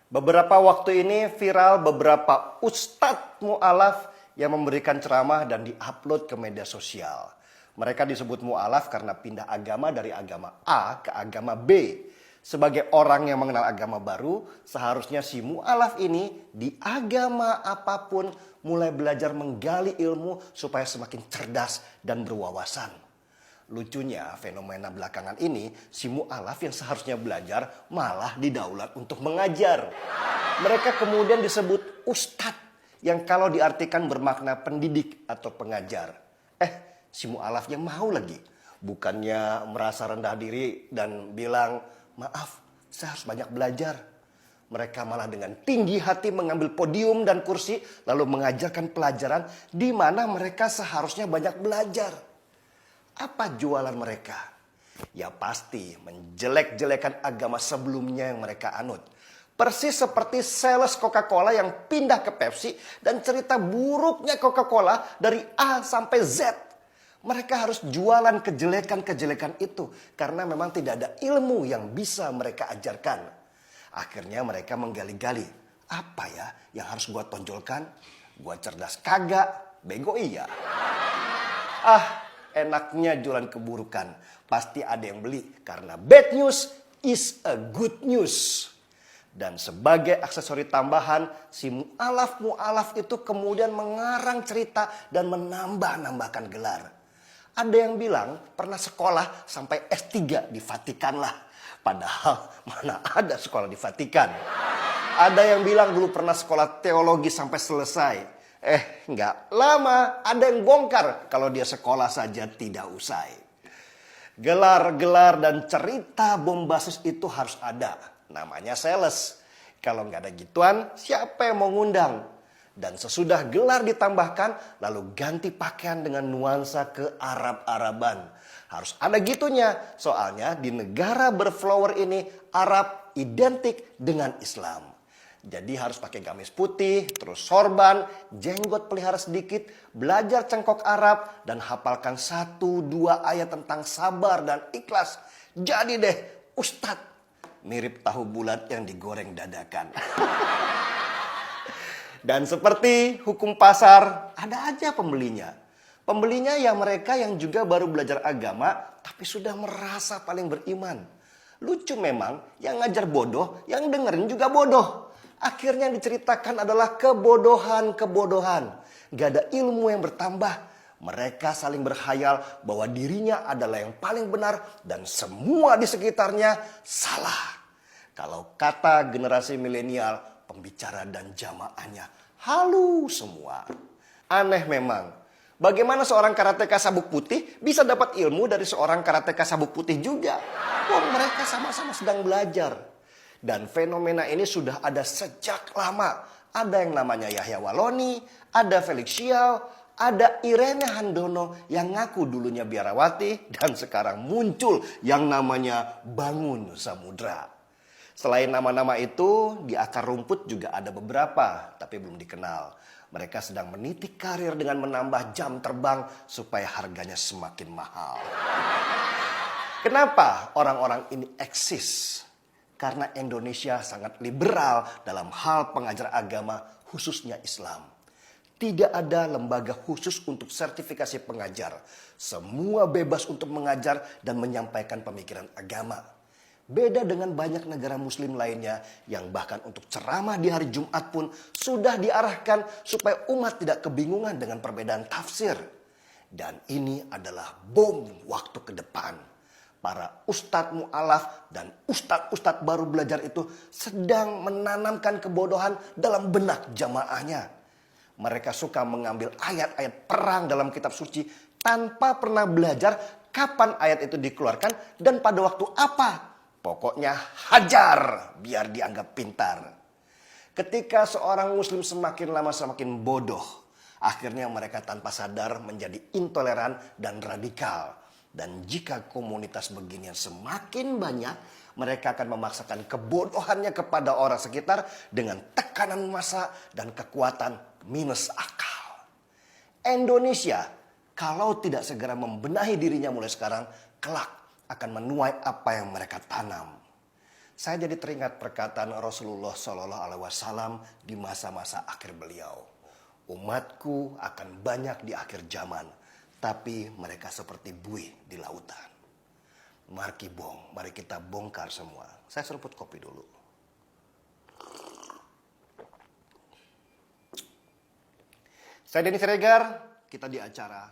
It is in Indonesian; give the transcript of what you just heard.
Beberapa waktu ini viral beberapa ustadz mu'alaf yang memberikan ceramah dan diupload ke media sosial. Mereka disebut mu'alaf karena pindah agama dari agama A ke agama B. Sebagai orang yang mengenal agama baru, seharusnya si mu'alaf ini di agama apapun mulai belajar menggali ilmu supaya semakin cerdas dan berwawasan. Lucunya fenomena belakangan ini, si mu'alaf yang seharusnya belajar malah didaulat untuk mengajar. Mereka kemudian disebut ustadz yang kalau diartikan bermakna pendidik atau pengajar. Si mu'alafnya mau lagi. Bukannya merasa rendah diri dan bilang, maaf saya harus banyak belajar. Mereka malah dengan tinggi hati mengambil podium dan kursi lalu mengajarkan pelajaran di mana mereka seharusnya banyak belajar. Apa jualan mereka? Ya pasti menjelek-jelekan agama sebelumnya yang mereka anut. Persis seperti sales Coca-Cola yang pindah ke Pepsi dan cerita buruknya Coca-Cola dari A sampai Z. Mereka harus jualan kejelekan-kejelekan itu karena memang tidak ada ilmu yang bisa mereka ajarkan. Akhirnya mereka menggali-gali. Apa ya yang harus gua tonjolkan? Gua cerdas kagak, bego iya. Enaknya jualan keburukan. Pasti ada yang beli karena bad news is a good news. Dan sebagai aksesori tambahan, si mu'alaf itu kemudian mengarang cerita dan menambah-nambahkan gelar. Ada yang bilang pernah sekolah sampai S3 di Vatikan lah. Padahal mana ada sekolah di Vatikan. Ada yang bilang dulu pernah sekolah teologi sampai selesai. Nggak lama ada yang bongkar kalau dia sekolah saja tidak usai. Gelar-gelar dan cerita bombastis itu harus ada. Namanya sales. Kalau nggak ada gituan, siapa yang mau ngundang? Dan sesudah gelar ditambahkan, lalu ganti pakaian dengan nuansa ke Arab-Araban. Harus ada gitunya, soalnya di negara berflower ini, Arab identik dengan Islam. Jadi harus pakai gamis putih, terus sorban, jenggot pelihara sedikit, belajar cengkok Arab, dan hafalkan 1-2 ayat tentang sabar dan ikhlas. Jadi deh, ustadz. Mirip tahu bulat yang digoreng dadakan. Dan seperti hukum pasar, ada aja pembelinya. Pembelinya ya mereka yang juga baru belajar agama, tapi sudah merasa paling beriman. Lucu memang, yang ngajar bodoh, yang dengerin juga bodoh. Akhirnya yang diceritakan adalah kebodohan-kebodohan. Gak ada ilmu yang bertambah. Mereka saling berkhayal bahwa dirinya adalah yang paling benar dan semua di sekitarnya salah. Kalau kata generasi milenial, pembicara dan jamaahnya halu semua. Aneh memang. Bagaimana seorang karateka sabuk putih bisa dapat ilmu dari seorang karateka sabuk putih juga? Mereka sama-sama sedang belajar. Dan fenomena ini sudah ada sejak lama. Ada yang namanya Yahya Waloni, ada Felix Xiao, ada Irene Handono yang ngaku dulunya biarawati dan sekarang muncul yang namanya Bangun Samudra. Selain nama-nama itu, di akar rumput juga ada beberapa, tapi belum dikenal. Mereka sedang meniti karir dengan menambah jam terbang supaya harganya semakin mahal. Kenapa orang-orang ini eksis? Karena Indonesia sangat liberal dalam hal pengajar agama, khususnya Islam. Tidak ada lembaga khusus untuk sertifikasi pengajar. Semua bebas untuk mengajar dan menyampaikan pemikiran agama. Beda dengan banyak negara muslim lainnya yang bahkan untuk ceramah di hari Jumat pun sudah diarahkan supaya umat tidak kebingungan dengan perbedaan tafsir. Dan ini adalah bom waktu ke depan. Para ustadz mu'alaf dan ustadz baru belajar itu sedang menanamkan kebodohan dalam benak jamaahnya. Mereka suka mengambil ayat-ayat perang dalam kitab suci tanpa pernah belajar kapan ayat itu dikeluarkan dan pada waktu apa. Pokoknya hajar biar dianggap pintar. Ketika seorang muslim semakin lama semakin bodoh, akhirnya mereka tanpa sadar menjadi intoleran dan radikal. Dan jika komunitas beginian semakin banyak, mereka akan memaksakan kebodohannya kepada orang sekitar dengan tekanan massa dan kekuatan minus akal. Indonesia kalau tidak segera membenahi dirinya mulai sekarang, kelak akan menuai apa yang mereka tanam. Saya jadi teringat perkataan Rasulullah Shallallahu Alaihi Wasallam di masa-masa akhir beliau. Umatku akan banyak di akhir zaman, tapi mereka seperti buih di lautan. Mari kita bongkar semua. Saya seruput kopi dulu. Saya Denny Siregar, kita di acara